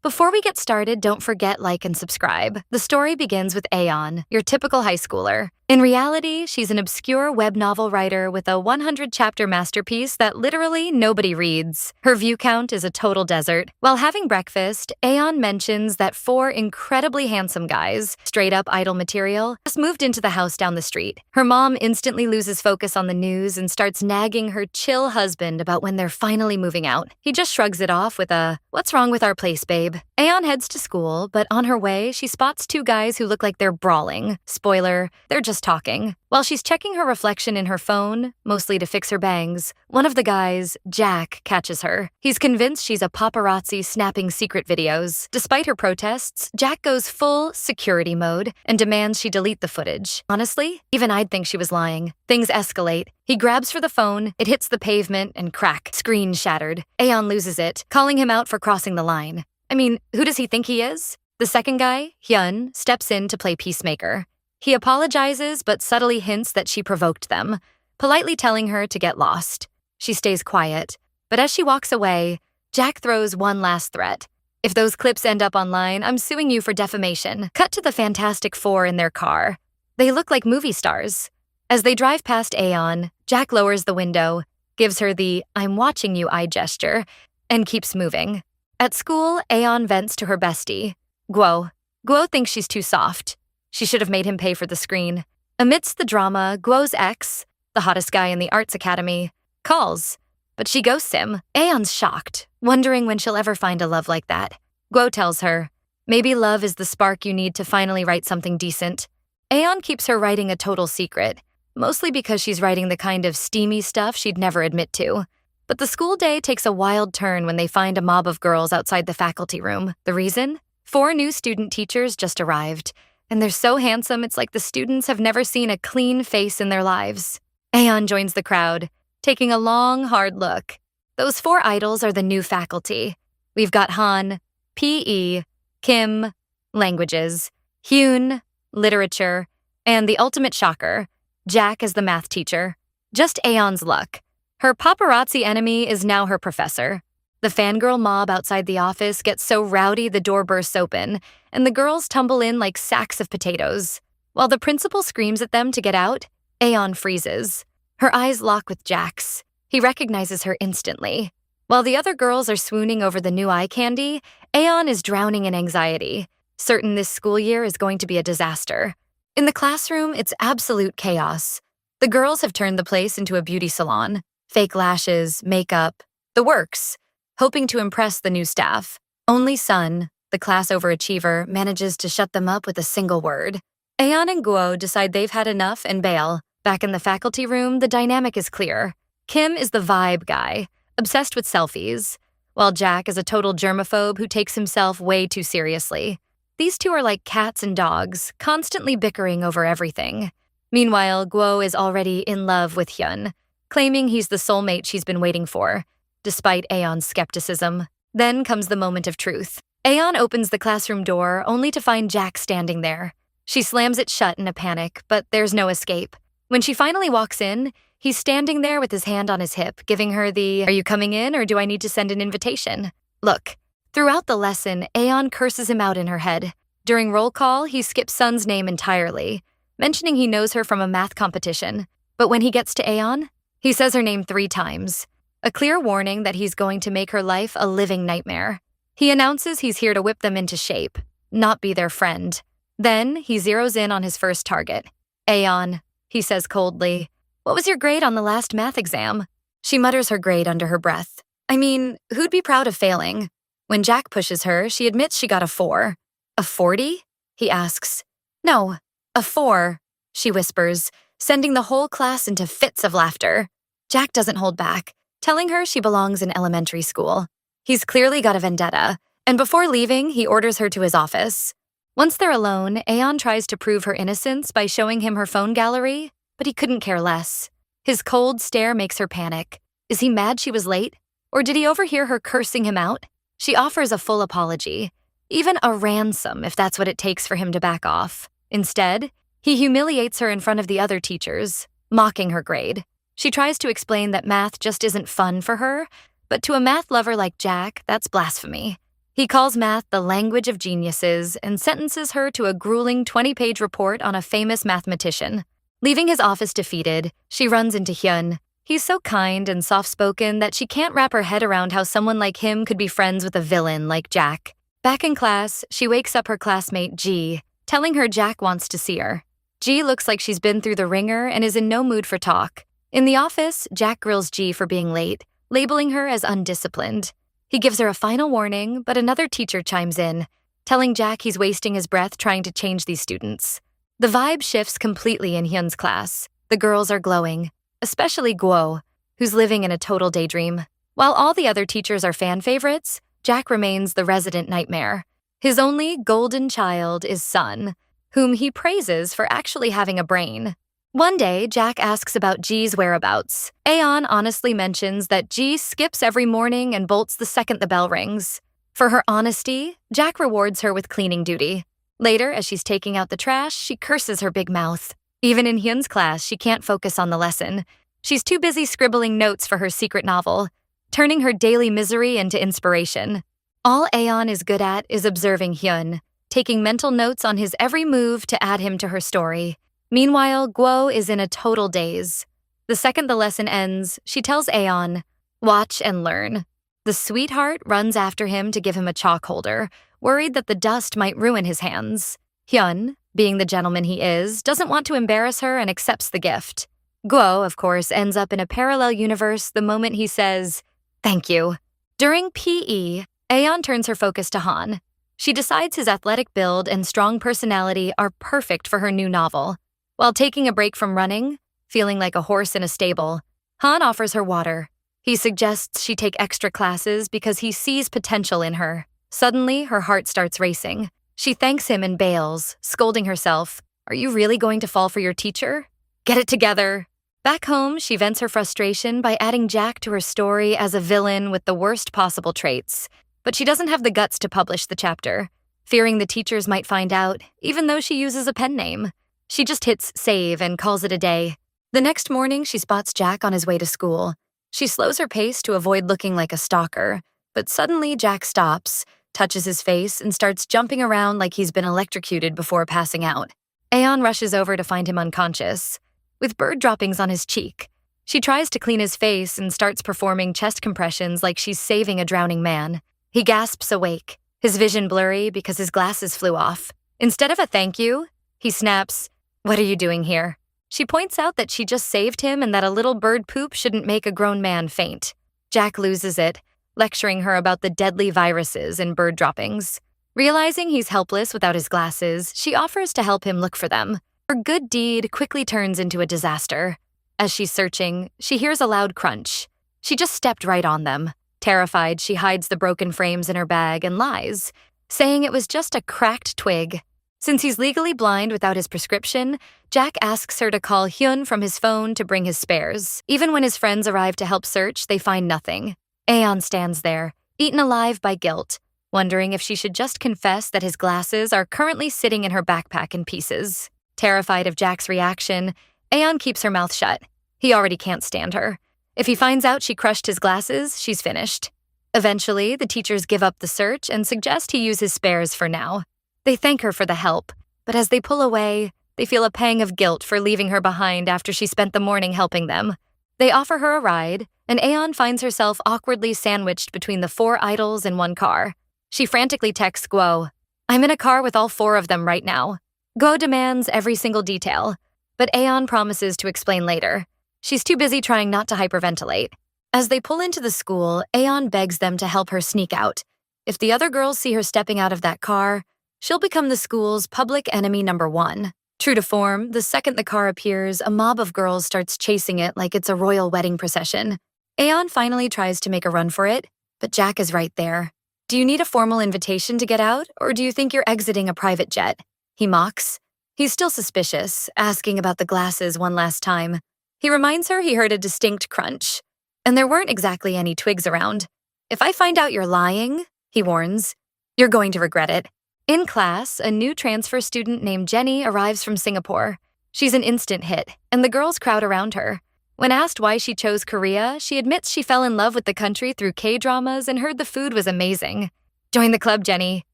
Before we get started, don't forget like and subscribe. The story begins with Aeon, your typical high schooler. In reality, she's an obscure web novel writer with a 100-chapter masterpiece that literally nobody reads. Her view count is a total desert. While having breakfast, Aeon mentions that 4 incredibly handsome guys, straight-up idol material, just moved into the house down the street. Her mom instantly loses focus on the news and starts nagging her chill husband about when they're finally moving out. He just shrugs it off with a, "What's wrong with our place, babe?" Aeon heads to school, but on her way, she spots 2 guys who look like they're brawling. Spoiler, they're just talking. While she's checking her reflection in her phone, mostly to fix her bangs, one of the guys, Jack, catches her. He's convinced she's a paparazzi snapping secret videos. Despite her protests, Jack goes full security mode and demands she delete the footage. Honestly, even I'd think she was lying. Things escalate. He grabs for the phone, it hits the pavement, and crack, screen shattered. Aeon loses it, calling him out for crossing the line. I mean, who does he think he is? The second guy, Hyun, steps in to play peacemaker. He apologizes but subtly hints that she provoked them, politely telling her to get lost. She stays quiet, but as she walks away, Jack throws one last threat. "If those clips end up online, I'm suing you for defamation." Cut to the Fantastic Four in their car. They look like movie stars. As they drive past Aeon, Jack lowers the window, gives her the "I'm watching you" eye gesture, and keeps moving. At school, Aeon vents to her bestie, Guo. Guo thinks she's too soft. She should have made him pay for the screen. Amidst the drama, Guo's ex, the hottest guy in the arts academy, calls, but she ghosts him. Aeon's shocked, wondering when she'll ever find a love like that. Guo tells her, maybe love is the spark you need to finally write something decent. Aeon keeps her writing a total secret, mostly because she's writing the kind of steamy stuff she'd never admit to. But the school day takes a wild turn when they find a mob of girls outside the faculty room. The reason? 4 new student teachers just arrived, and they're so handsome it's like the students have never seen a clean face in their lives. Aeon joins the crowd, taking a long, hard look. Those 4 idols are the new faculty. We've got Han, PE, Kim, languages, Hyun, literature, and the ultimate shocker, Jack as the math teacher. Just Aeon's luck. Her paparazzi enemy is now her professor. The fangirl mob outside the office gets so rowdy the door bursts open, and the girls tumble in like sacks of potatoes. While the principal screams at them to get out, Aeon freezes. Her eyes lock with Jack's. He recognizes her instantly. While the other girls are swooning over the new eye candy, Aeon is drowning in anxiety, certain this school year is going to be a disaster. In the classroom, it's absolute chaos. The girls have turned the place into a beauty salon. Fake lashes, makeup, the works, hoping to impress the new staff. Only Sun, the class overachiever, manages to shut them up with a single word. Aeon and Guo decide they've had enough and bail. Back in the faculty room, the dynamic is clear. Kim is the vibe guy, obsessed with selfies, while Jack is a total germaphobe who takes himself way too seriously. These 2 are like cats and dogs, constantly bickering over everything. Meanwhile, Guo is already in love with Hyun, claiming he's the soulmate she's been waiting for, despite Aeon's skepticism. Then comes the moment of truth. Aeon opens the classroom door only to find Jack standing there. She slams it shut in a panic, but there's no escape. When she finally walks in, he's standing there with his hand on his hip, giving her the, "Are you coming in or do I need to send an invitation?" look. Throughout the lesson, Aeon curses him out in her head. During roll call, he skips Sun's name entirely, mentioning he knows her from a math competition. But when he gets to Aeon, he says her name 3 times, a clear warning that he's going to make her life a living nightmare. He announces he's here to whip them into shape, not be their friend. Then he zeroes in on his first target. "Aeon," he says coldly, "what was your grade on the last math exam?" She mutters her grade under her breath. I mean, who'd be proud of failing? When Jack pushes her, she admits she got a 4. "A 40? He asks. "No, a 4, she whispers, sending the whole class into fits of laughter. Jack doesn't hold back, telling her she belongs in elementary school. He's clearly got a vendetta, and before leaving, he orders her to his office. Once they're alone, Aeon tries to prove her innocence by showing him her phone gallery, but he couldn't care less. His cold stare makes her panic. Is he mad she was late? Or did he overhear her cursing him out? She offers a full apology, even a ransom if that's what it takes for him to back off. Instead, he humiliates her in front of the other teachers, mocking her grade. She tries to explain that math just isn't fun for her, but to a math lover like Jack, that's blasphemy. He calls math the language of geniuses and sentences her to a grueling 20-page report on a famous mathematician. Leaving his office defeated, she runs into Hyun. He's so kind and soft-spoken that she can't wrap her head around how someone like him could be friends with a villain like Jack. Back in class, she wakes up her classmate G, telling her Jack wants to see her. G looks like she's been through the ringer and is in no mood for talk. In the office, Jack grills G for being late, labeling her as undisciplined. He gives her a final warning, but another teacher chimes in, telling Jack he's wasting his breath trying to change these students. The vibe shifts completely in Hyun's class. The girls are glowing, especially Guo, who's living in a total daydream. While all the other teachers are fan favorites, Jack remains the resident nightmare. His only golden child is Sun, whom he praises for actually having a brain. One day, Jack asks about G's whereabouts. Aeon honestly mentions that G skips every morning and bolts the second the bell rings. For her honesty, Jack rewards her with cleaning duty. Later, as she's taking out the trash, she curses her big mouth. Even in Hyun's class, she can't focus on the lesson. She's too busy scribbling notes for her secret novel, turning her daily misery into inspiration. All Aeon is good at is observing Hyun, taking mental notes on his every move to add him to her story. Meanwhile, Guo is in a total daze. The second the lesson ends, she tells Aeon, "Watch and learn." The sweetheart runs after him to give him a chalk holder, worried that the dust might ruin his hands. Hyun, being the gentleman he is, doesn't want to embarrass her and accepts the gift. Guo, of course, ends up in a parallel universe the moment he says, "Thank you." During PE, Aeon turns her focus to Han. She decides his athletic build and strong personality are perfect for her new novel. While taking a break from running, feeling like a horse in a stable, Han offers her water. He suggests she take extra classes because he sees potential in her. Suddenly, her heart starts racing. She thanks him and bails, scolding herself. "Are you really going to fall for your teacher? Get it together." Back home, she vents her frustration by adding Jack to her story as a villain with the worst possible traits. But she doesn't have the guts to publish the chapter, fearing the teachers might find out, even though she uses a pen name. She just hits save and calls it a day. The next morning, she spots Jack on his way to school. She slows her pace to avoid looking like a stalker, but suddenly Jack stops, touches his face, and starts jumping around like he's been electrocuted before passing out. Aeon rushes over to find him unconscious, with bird droppings on his cheek. She tries to clean his face and starts performing chest compressions like she's saving a drowning man. He gasps awake, his vision blurry because his glasses flew off. Instead of a thank you, he snaps, "What are you doing here?" She points out that she just saved him and that a little bird poop shouldn't make a grown man faint. Jack loses it, lecturing her about the deadly viruses in bird droppings. Realizing he's helpless without his glasses, she offers to help him look for them. Her good deed quickly turns into a disaster. As she's searching, she hears a loud crunch. She just stepped right on them. Terrified, she hides the broken frames in her bag and lies, saying it was just a cracked twig. Since he's legally blind without his prescription, Jack asks her to call Hyun from his phone to bring his spares. Even when his friends arrive to help search, they find nothing. Aeon stands there, eaten alive by guilt, wondering if she should just confess that his glasses are currently sitting in her backpack in pieces. Terrified of Jack's reaction, Aeon keeps her mouth shut. He already can't stand her. If he finds out she crushed his glasses, she's finished. Eventually, the teachers give up the search and suggest he use his spares for now. They thank her for the help, but as they pull away, they feel a pang of guilt for leaving her behind after she spent the morning helping them. They offer her a ride, and Aeon finds herself awkwardly sandwiched between the 4 idols in one car. She frantically texts Guo, "I'm in a car with all 4 of them right now." Guo demands every single detail, but Aeon promises to explain later. She's too busy trying not to hyperventilate. As they pull into the school, Aeon begs them to help her sneak out. If the other girls see her stepping out of that car, she'll become the school's public enemy number 1. True to form, the second the car appears, a mob of girls starts chasing it like it's a royal wedding procession. Aeon finally tries to make a run for it, but Jack is right there. "Do you need a formal invitation to get out, or do you think you're exiting a private jet?" He mocks. He's still suspicious, asking about the glasses one last time. He reminds her he heard a distinct crunch, and there weren't exactly any twigs around. "If I find out you're lying," he warns, "you're going to regret it." In class, a new transfer student named Jenny arrives from Singapore. She's an instant hit, and the girls crowd around her. When asked why she chose Korea, she admits she fell in love with the country through K-dramas and heard the food was amazing. Join the club, Jenny.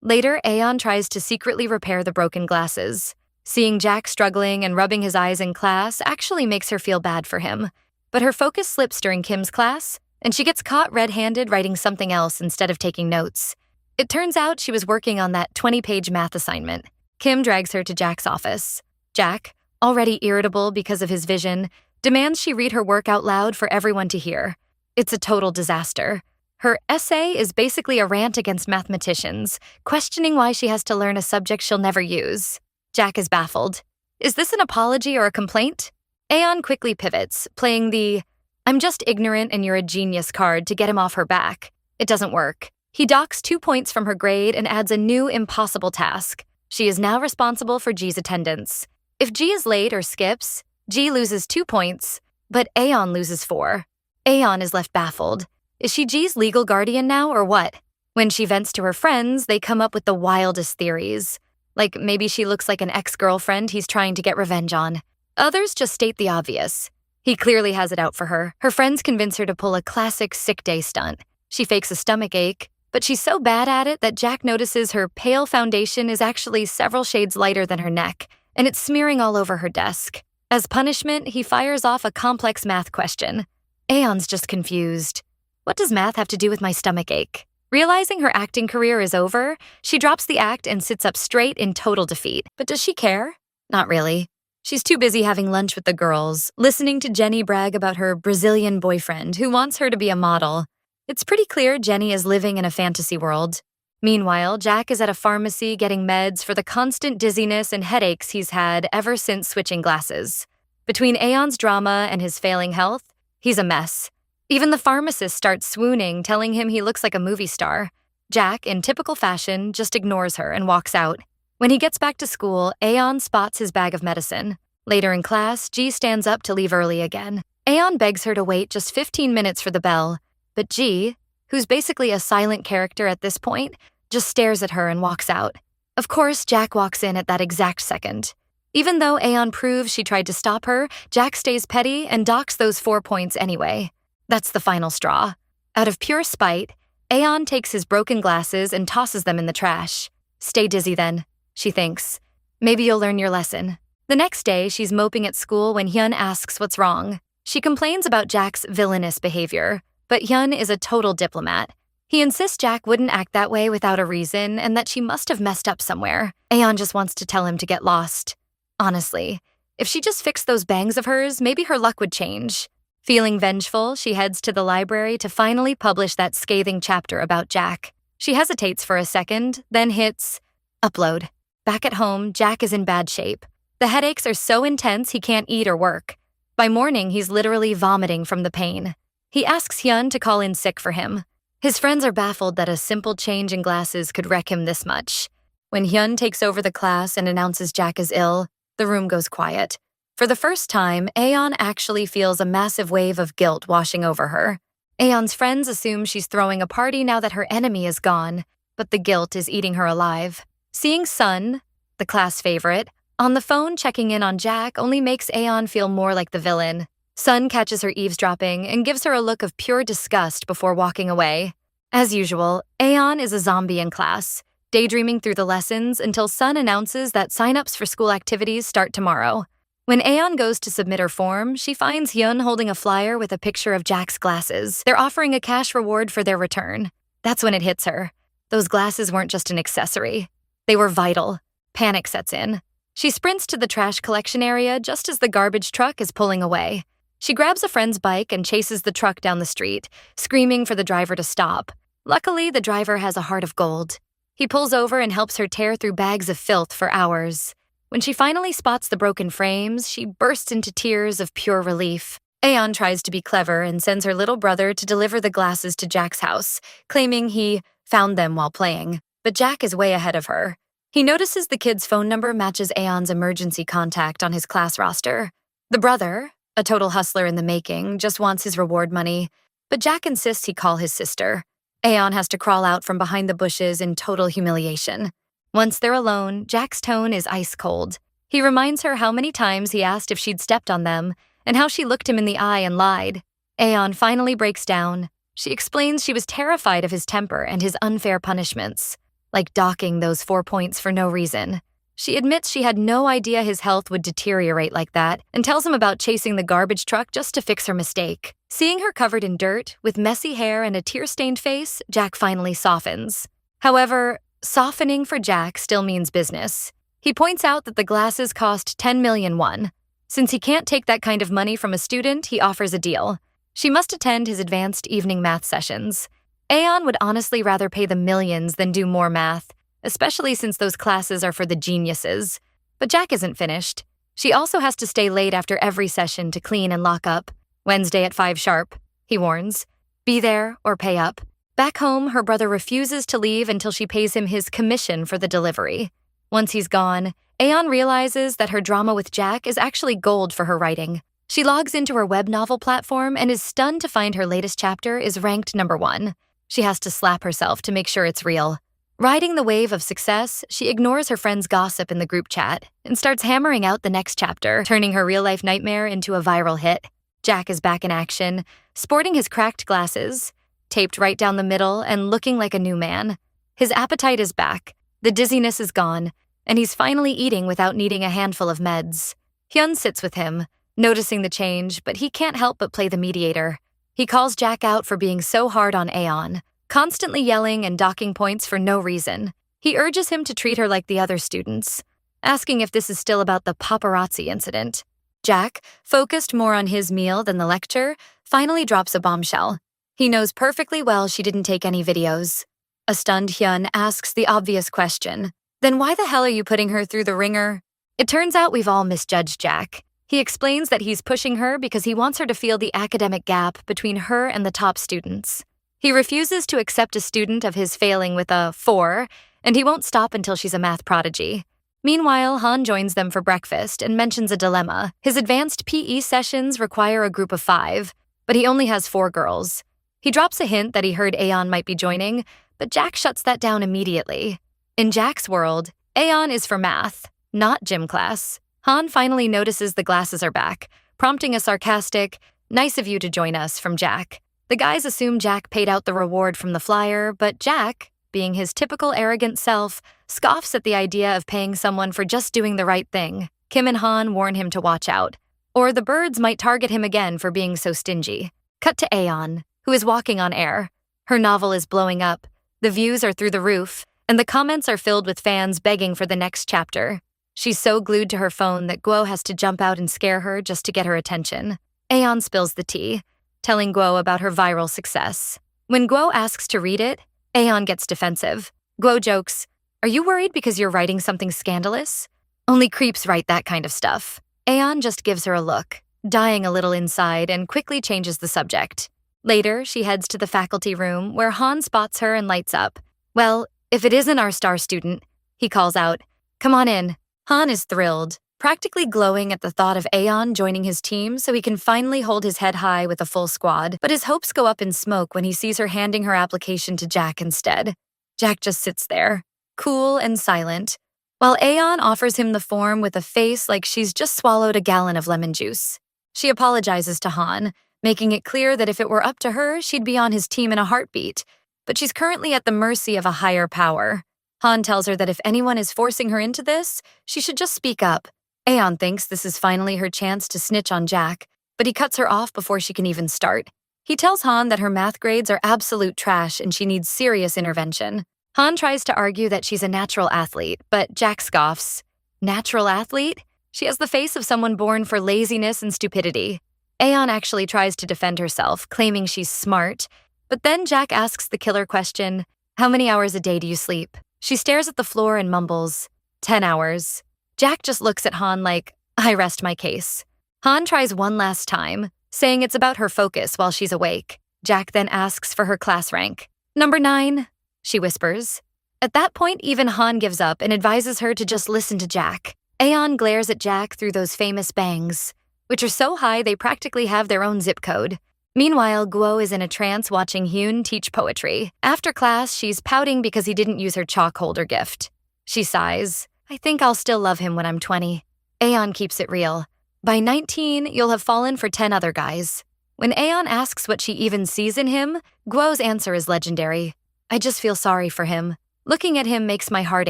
Later, Aeon tries to secretly repair the broken glasses. Seeing Jack struggling and rubbing his eyes in class actually makes her feel bad for him. But her focus slips during Kim's class, and she gets caught red-handed writing something else instead of taking notes. It turns out she was working on that 20-page math assignment. Kim drags her to Jack's office. Jack, already irritable because of his vision, demands she read her work out loud for everyone to hear. It's a total disaster. Her essay is basically a rant against mathematicians, questioning why she has to learn a subject she'll never use. Jack is baffled. Is this an apology or a complaint? Aeon quickly pivots, playing the "I'm just ignorant and you're a genius" card to get him off her back. It doesn't work. He docks 2 points from her grade and adds a new impossible task. She is now responsible for G's attendance. If G is late or skips, G loses 2 points, but Aeon loses 4. Aeon is left baffled. Is she G's legal guardian now or what? When she vents to her friends, they come up with the wildest theories. Like maybe she looks like an ex-girlfriend he's trying to get revenge on. Others just state the obvious. He clearly has it out for her. Her friends convince her to pull a classic sick day stunt. She fakes a stomach ache, but she's so bad at it that Jack notices her pale foundation is actually several shades lighter than her neck, and it's smearing all over her desk. As punishment, he fires off a complex math question. Aeon's just confused. What does math have to do with my stomach ache? Realizing her acting career is over, she drops the act and sits up straight in total defeat. But does she care? Not really. She's too busy having lunch with the girls, listening to Jenny brag about her Brazilian boyfriend who wants her to be a model. It's pretty clear Jenny is living in a fantasy world. Meanwhile, Jack is at a pharmacy getting meds for the constant dizziness and headaches he's had ever since switching glasses. Between Aeon's drama and his failing health, he's a mess. Even the pharmacist starts swooning, telling him he looks like a movie star. Jack, in typical fashion, just ignores her and walks out. When he gets back to school, Aeon spots his bag of medicine. Later in class, G stands up to leave early again. Aeon begs her to wait just 15 minutes for the bell, but G, who's basically a silent character at this point, just stares at her and walks out. Of course, Jack walks in at that exact second. Even though Aeon proves she tried to stop her, Jack stays petty and docks those 4 points anyway. That's the final straw. Out of pure spite, Aeon takes his broken glasses and tosses them in the trash. Stay dizzy then, she thinks. Maybe you'll learn your lesson. The next day, she's moping at school when Hyun asks what's wrong. She complains about Jack's villainous behavior, but Hyun is a total diplomat. He insists Jack wouldn't act that way without a reason and that she must have messed up somewhere. Aeon just wants to tell him to get lost. Honestly, if she just fixed those bangs of hers, maybe her luck would change. Feeling vengeful, she heads to the library to finally publish that scathing chapter about Jack. She hesitates for a second, then hits upload. Back at home, Jack is in bad shape. The headaches are so intense he can't eat or work. By morning, he's literally vomiting from the pain. He asks Hyun to call in sick for him. His friends are baffled that a simple change in glasses could wreck him this much. When Hyun takes over the class and announces Jack is ill, the room goes quiet. For the first time, Aeon actually feels a massive wave of guilt washing over her. Aeon's friends assume she's throwing a party now that her enemy is gone, but the guilt is eating her alive. Seeing Sun, the class favorite, on the phone checking in on Jack only makes Aeon feel more like the villain. Sun catches her eavesdropping and gives her a look of pure disgust before walking away. As usual, Aeon is a zombie in class, daydreaming through the lessons until Sun announces that sign-ups for school activities start tomorrow. When Aeon goes to submit her form, she finds Hyun holding a flyer with a picture of Jack's glasses. They're offering a cash reward for their return. That's when it hits her. Those glasses weren't just an accessory. They were vital. Panic sets in. She sprints to the trash collection area just as the garbage truck is pulling away. She grabs a friend's bike and chases the truck down the street, screaming for the driver to stop. Luckily, the driver has a heart of gold. He pulls over and helps her tear through bags of filth for hours. When she finally spots the broken frames, she bursts into tears of pure relief. Aeon tries to be clever and sends her little brother to deliver the glasses to Jack's house, claiming he found them while playing. But Jack is way ahead of her. He notices the kid's phone number matches Aeon's emergency contact on his class roster. The brother, a total hustler in the making, just wants his reward money, but Jack insists he call his sister. Aeon has to crawl out from behind the bushes in total humiliation. Once they're alone, Jack's tone is ice cold. He reminds her how many times he asked if she'd stepped on them, and how she looked him in the eye and lied. Aeon finally breaks down. She explains she was terrified of his temper and his unfair punishments, like docking those 4 points for no reason. She admits she had no idea his health would deteriorate like that and tells him about chasing the garbage truck just to fix her mistake. Seeing her covered in dirt, with messy hair and a tear-stained face, Jack finally softens. However, softening for Jack still means business. He points out that the glasses cost 10 million won. Since he can't take that kind of money from a student, he offers a deal. She must attend his advanced evening math sessions. Aeon would honestly rather pay the millions than do more math, especially since those classes are for the geniuses. But Jack isn't finished. She also has to stay late after every session to clean and lock up. Wednesday at 5 sharp, he warns. Be there or pay up. Back home, her brother refuses to leave until she pays him his commission for the delivery. Once he's gone, Aeon realizes that her drama with Jack is actually gold for her writing. She logs into her web novel platform and is stunned to find her latest chapter is ranked number 1. She has to slap herself to make sure it's real. Riding the wave of success, she ignores her friends' gossip in the group chat and starts hammering out the next chapter, turning her real-life nightmare into a viral hit. Jack is back in action, sporting his cracked glasses, taped right down the middle and looking like a new man. His appetite is back, the dizziness is gone, and he's finally eating without needing a handful of meds. Hyun sits with him, noticing the change, but he can't help but play the mediator. He calls Jack out for being so hard on Aeon, constantly yelling and docking points for no reason. He urges him to treat her like the other students, asking if this is still about the paparazzi incident. Jack, focused more on his meal than the lecture, finally drops a bombshell. He knows perfectly well she didn't take any videos. A stunned Hyun asks the obvious question, then why the hell are you putting her through the ringer? It turns out we've all misjudged Jack. He explains that he's pushing her because he wants her to feel the academic gap between her and the top students. He refuses to accept a student of his failing with a 4, and he won't stop until she's a math prodigy. Meanwhile, Han joins them for breakfast and mentions a dilemma. His advanced PE sessions require a group of 5, but he only has 4 girls. He drops a hint that he heard Aeon might be joining, but Jack shuts that down immediately. In Jack's world, Aeon is for math, not gym class. Han finally notices the glasses are back, prompting a sarcastic, "Nice of you to join us," from Jack. The guys assume Jack paid out the reward from the flyer, but Jack, being his typical arrogant self, scoffs at the idea of paying someone for just doing the right thing. Kim and Han warn him to watch out, or the birds might target him again for being so stingy. Cut to Aeon, who is walking on air. Her novel is blowing up, the views are through the roof, and the comments are filled with fans begging for the next chapter. She's so glued to her phone that Guo has to jump out and scare her just to get her attention. Aeon spills the tea, telling Guo about her viral success. When Guo asks to read it, Aeon gets defensive. Guo jokes, "Are you worried because you're writing something scandalous? Only creeps write that kind of stuff." Aeon just gives her a look, dying a little inside, and quickly changes the subject. Later, she heads to the faculty room where Han spots her and lights up. "Well, if it isn't our star student," he calls out. "Come on in." Han is thrilled, practically glowing at the thought of Aeon joining his team so he can finally hold his head high with a full squad, but his hopes go up in smoke when he sees her handing her application to Jack instead. Jack just sits there, cool and silent, while Aeon offers him the form with a face like she's just swallowed a gallon of lemon juice. She apologizes to Han, making it clear that if it were up to her, she'd be on his team in a heartbeat, but she's currently at the mercy of a higher power. Han tells her that if anyone is forcing her into this, she should just speak up. Aeon thinks this is finally her chance to snitch on Jack, but he cuts her off before she can even start. He tells Han that her math grades are absolute trash and she needs serious intervention. Han tries to argue that she's a natural athlete, but Jack scoffs. Natural athlete? She has the face of someone born for laziness and stupidity. Aeon actually tries to defend herself, claiming she's smart, but then Jack asks the killer question, "How many hours a day do you sleep?" She stares at the floor and mumbles, 10 hours. Jack just looks at Han like, "I rest my case." Han tries one last time, saying it's about her focus while she's awake. Jack then asks for her class rank. "Number 9, she whispers. At that point, even Han gives up and advises her to just listen to Jack. Aeon glares at Jack through those famous bangs, which are so high they practically have their own zip code. Meanwhile, Guo is in a trance watching Hyun teach poetry. After class, she's pouting because he didn't use her chalk holder gift. She sighs, "I think I'll still love him when I'm 20. Aeon keeps it real. By 19, you'll have fallen for 10 other guys. When Aeon asks what she even sees in him, Guo's answer is legendary. I just feel sorry for him. Looking at him makes my heart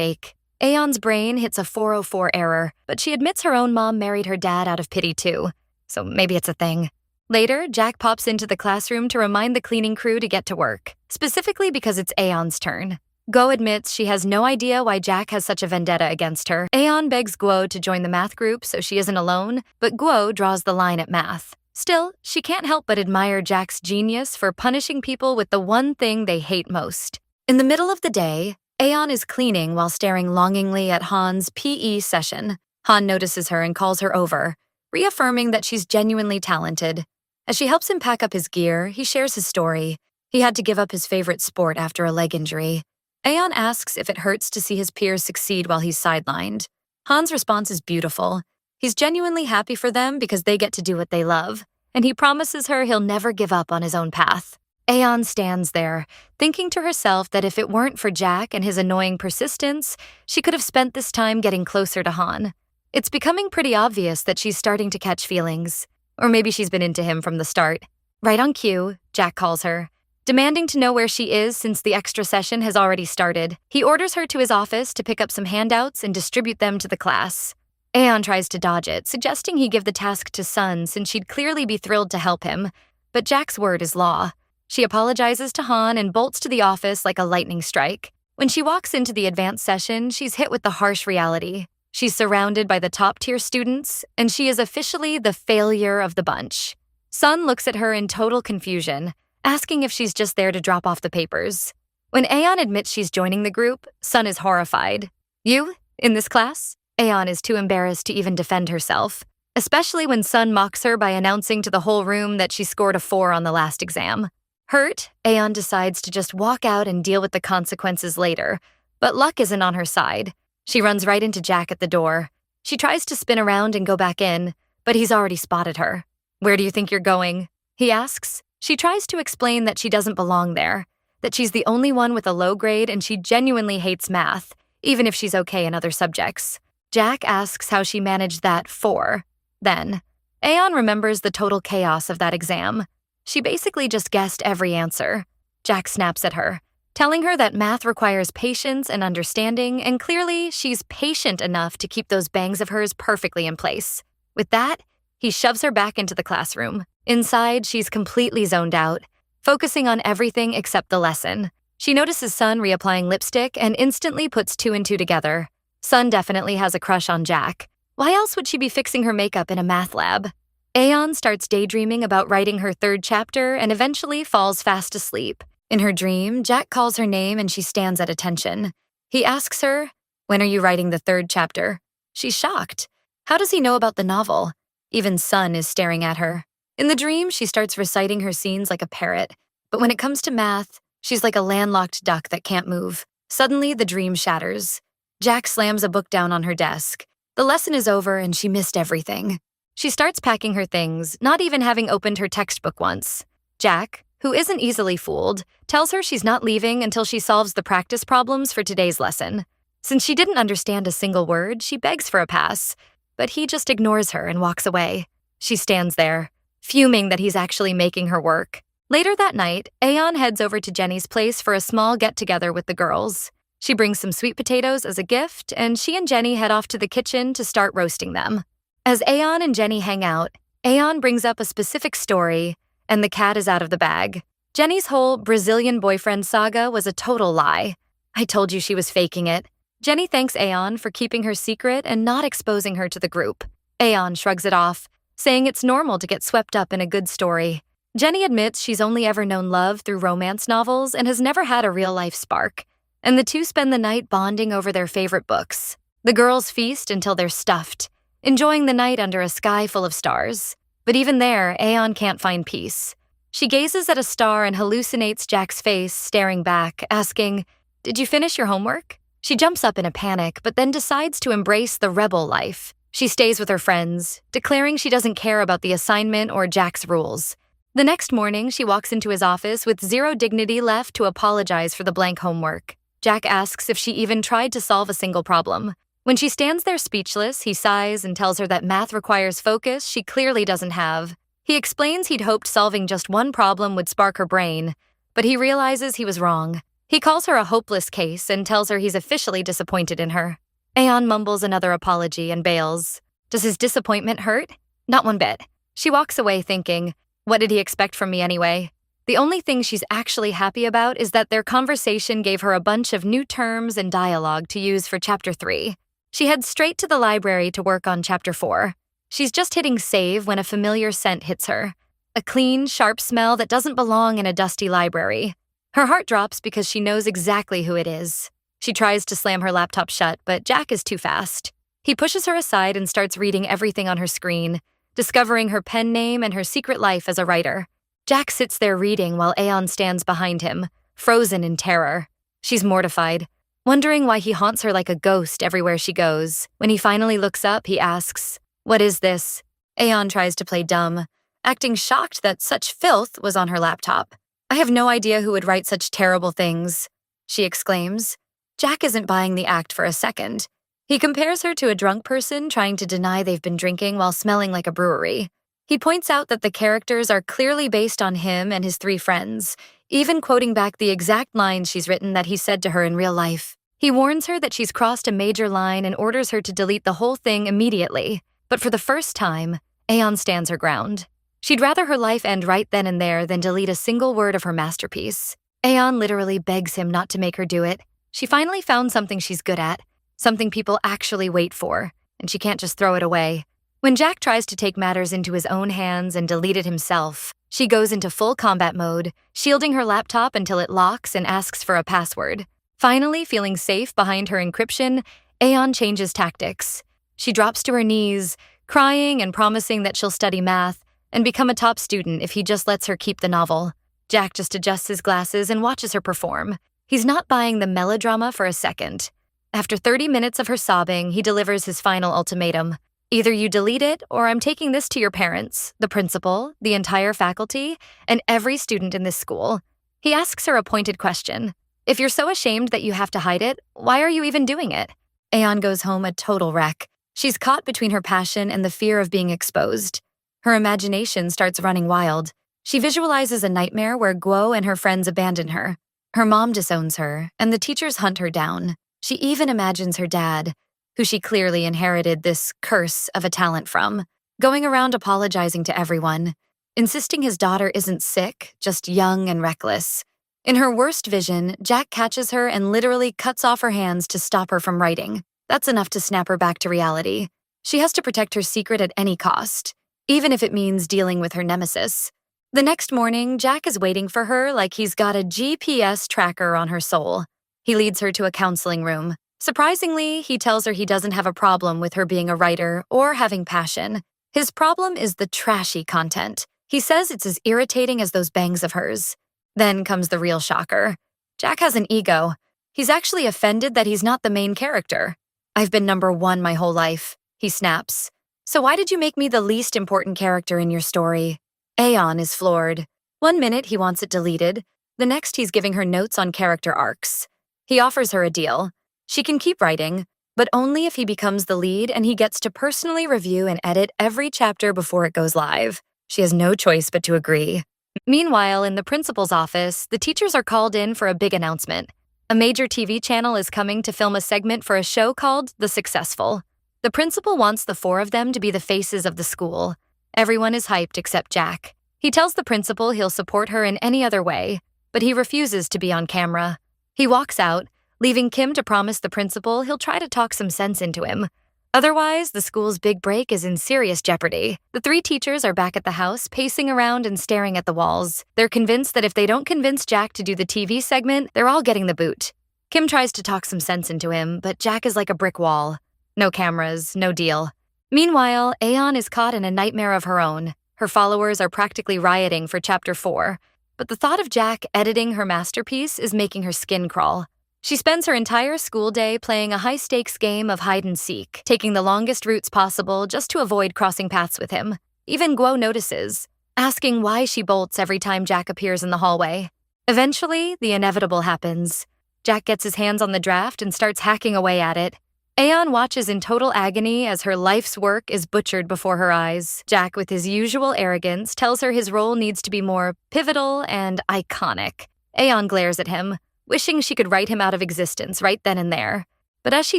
ache. Aeon's brain hits a 404 error, but she admits her own mom married her dad out of pity too. So maybe it's a thing. Later, Jack pops into the classroom to remind the cleaning crew to get to work, specifically because it's Aeon's turn. Guo admits she has no idea why Jack has such a vendetta against her. Aeon begs Guo to join the math group so she isn't alone, but Guo draws the line at math. Still, she can't help but admire Jack's genius for punishing people with the one thing they hate most. In the middle of the day, Aeon is cleaning while staring longingly at Han's PE session. Han notices her and calls her over, reaffirming that she's genuinely talented. As she helps him pack up his gear, he shares his story. He had to give up his favorite sport after a leg injury. Aeon asks if it hurts to see his peers succeed while he's sidelined. Han's response is beautiful. He's genuinely happy for them because they get to do what they love, and he promises her he'll never give up on his own path. Aeon stands there, thinking to herself that if it weren't for Jack and his annoying persistence, she could have spent this time getting closer to Han. It's becoming pretty obvious that she's starting to catch feelings. Or maybe she's been into him from the start. Right on cue, Jack calls her, demanding to know where she is since the extra session has already started. He orders her to his office to pick up some handouts and distribute them to the class. Aeon tries to dodge it, suggesting he give the task to Sun since she'd clearly be thrilled to help him. But Jack's word is law. She apologizes to Han and bolts to the office like a lightning strike. When she walks into the advanced session, she's hit with the harsh reality. She's surrounded by the top-tier students, and she is officially the failure of the bunch. Sun looks at her in total confusion, asking if she's just there to drop off the papers. When Aeon admits she's joining the group, Sun is horrified. You? In this class? Aeon is too embarrassed to even defend herself, especially when Sun mocks her by announcing to the whole room that she scored a 4 on the last exam. Hurt, Aeon decides to just walk out and deal with the consequences later, but luck isn't on her side. She runs right into Jack at the door. She tries to spin around and go back in, but he's already spotted her. Where do you think you're going? He asks. She tries to explain that she doesn't belong there, that she's the only one with a low grade and she genuinely hates math, even if she's okay in other subjects. Jack asks how she managed that 4. Then, Aeon remembers the total chaos of that exam. She basically just guessed every answer. Jack snaps at her, telling her that math requires patience and understanding, and clearly she's patient enough to keep those bangs of hers perfectly in place. With that, he shoves her back into the classroom. Inside, she's completely zoned out, focusing on everything except the lesson. She notices Sun reapplying lipstick and instantly puts 2 and 2 together. Sun definitely has a crush on Jack. Why else would she be fixing her makeup in a math lab? Aeon starts daydreaming about writing her 3rd chapter and eventually falls fast asleep. In her dream, Jack calls her name and she stands at attention. He asks her, "When are you writing the 3rd chapter?" She's shocked. How does he know about the novel? Even Sun is staring at her. In the dream, she starts reciting her scenes like a parrot. But when it comes to math, she's like a landlocked duck that can't move. Suddenly, the dream shatters. Jack slams a book down on her desk. The lesson is over and she missed everything. She starts packing her things, not even having opened her textbook once. Jack, who isn't easily fooled, tells her she's not leaving until she solves the practice problems for today's lesson. Since she didn't understand a single word, she begs for a pass, but he just ignores her and walks away. She stands there, fuming that he's actually making her work. Later that night, Aeon heads over to Jenny's place for a small get-together with the girls. She brings some sweet potatoes as a gift, and she and Jenny head off to the kitchen to start roasting them. As Aeon and Jenny hang out, Aeon brings up a specific story, and the cat is out of the bag. Jenny's whole Brazilian boyfriend saga was a total lie. I told you she was faking it. Jenny thanks Aeon for keeping her secret and not exposing her to the group. Aeon shrugs it off, saying it's normal to get swept up in a good story. Jenny admits she's only ever known love through romance novels and has never had a real-life spark. And the two spend the night bonding over their favorite books. The girls feast until they're stuffed, enjoying the night under a sky full of stars. But even there, Aeon can't find peace. She gazes at a star and hallucinates Jack's face staring back, asking, "Did you finish your homework?" She jumps up in a panic, but then decides to embrace the rebel life. She stays with her friends, declaring she doesn't care about the assignment or Jack's rules. The next morning, she walks into his office with zero dignity left to apologize for the blank homework. Jack asks if she even tried to solve a single problem. When she stands there speechless, he sighs and tells her that math requires focus she clearly doesn't have. He explains he'd hoped solving just one problem would spark her brain, but he realizes he was wrong. He calls her a hopeless case and tells her he's officially disappointed in her. Aeon mumbles another apology and bails. Does his disappointment hurt? Not one bit. She walks away thinking, what did he expect from me anyway? The only thing she's actually happy about is that their conversation gave her a bunch of new terms and dialogue to use for Chapter 3. She heads straight to the library to work on Chapter 4. She's just hitting save when a familiar scent hits her. A clean, sharp smell that doesn't belong in a dusty library. Her heart drops because she knows exactly who it is. She tries to slam her laptop shut, but Jack is too fast. He pushes her aside and starts reading everything on her screen, discovering her pen name and her secret life as a writer. Jack sits there reading while Aeon stands behind him, frozen in terror. She's mortified, wondering why he haunts her like a ghost everywhere she goes. When he finally looks up, he asks, "What is this?" Aeon tries to play dumb, acting shocked that such filth was on her laptop. "I have no idea who would write such terrible things," she exclaims. Jack isn't buying the act for a second. He compares her to a drunk person trying to deny they've been drinking while smelling like a brewery. He points out that the characters are clearly based on him and his 3 friends, even quoting back the exact lines she's written that he said to her in real life. He warns her that she's crossed a major line and orders her to delete the whole thing immediately. But for the first time, Aeon stands her ground. She'd rather her life end right then and there than delete a single word of her masterpiece. Aeon literally begs him not to make her do it. She finally found something she's good at, something people actually wait for, and she can't just throw it away. When Jack tries to take matters into his own hands and delete it himself, she goes into full combat mode, shielding her laptop until it locks and asks for a password. Finally, feeling safe behind her encryption, Aeon changes tactics. She drops to her knees, crying and promising that she'll study math and become a top student if he just lets her keep the novel. Jack just adjusts his glasses and watches her perform. He's not buying the melodrama for a second. After 30 minutes of her sobbing, he delivers his final ultimatum. Either you delete it, or I'm taking this to your parents, the principal, the entire faculty, and every student in this school. He asks her a pointed question. If you're so ashamed that you have to hide it, why are you even doing it? Aeon goes home a total wreck. She's caught between her passion and the fear of being exposed. Her imagination starts running wild. She visualizes a nightmare where Guo and her friends abandon her. Her mom disowns her, and the teachers hunt her down. She even imagines her dad, who she clearly inherited this curse of a talent from, going around apologizing to everyone, insisting his daughter isn't sick, just young and reckless. In her worst vision, Jack catches her and literally cuts off her hands to stop her from writing. That's enough to snap her back to reality. She has to protect her secret at any cost, even if it means dealing with her nemesis. The next morning, Jack is waiting for her like he's got a GPS tracker on her soul. He leads her to a counseling room. Surprisingly, he tells her he doesn't have a problem with her being a writer or having passion. His problem is the trashy content. He says it's as irritating as those bangs of hers. Then comes the real shocker. Jack has an ego. He's actually offended that he's not the main character. "I've been number 1 my whole life," he snaps. "So why did you make me the least important character in your story?" Aeon is floored. One minute he wants it deleted, the next he's giving her notes on character arcs. He offers her a deal. She can keep writing, but only if he becomes the lead and he gets to personally review and edit every chapter before it goes live. She has no choice but to agree. Meanwhile, in the principal's office, the teachers are called in for a big announcement. A major TV channel is coming to film a segment for a show called The Successful. The principal wants the 4 of them to be the faces of the school. Everyone is hyped except Jack. He tells the principal he'll support her in any other way, but he refuses to be on camera. He walks out, leaving Kim to promise the principal he'll try to talk some sense into him. Otherwise, the school's big break is in serious jeopardy. The 3 teachers are back at the house, pacing around and staring at the walls. They're convinced that if they don't convince Jack to do the TV segment, they're all getting the boot. Kim tries to talk some sense into him, but Jack is like a brick wall. No cameras, no deal. Meanwhile, Aeon is caught in a nightmare of her own. Her followers are practically rioting for Chapter 4, but the thought of Jack editing her masterpiece is making her skin crawl. She spends her entire school day playing a high-stakes game of hide-and-seek, taking the longest routes possible just to avoid crossing paths with him. Even Guo notices, asking why she bolts every time Jack appears in the hallway. Eventually, the inevitable happens. Jack gets his hands on the draft and starts hacking away at it. Aeon watches in total agony as her life's work is butchered before her eyes. Jack, with his usual arrogance, tells her his role needs to be more pivotal and iconic. Aeon glares at him, wishing she could write him out of existence right then and there. But as she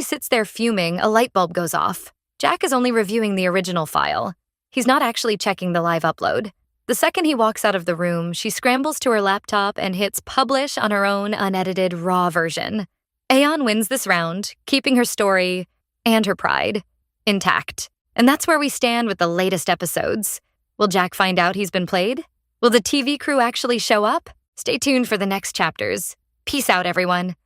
sits there fuming, a light bulb goes off. Jack is only reviewing the original file. He's not actually checking the live upload. The second he walks out of the room, she scrambles to her laptop and hits publish on her own unedited raw version. Aeon wins this round, keeping her story and her pride intact. And that's where we stand with the latest episodes. Will Jack find out he's been played? Will the TV crew actually show up? Stay tuned for the next chapters. Peace out, everyone.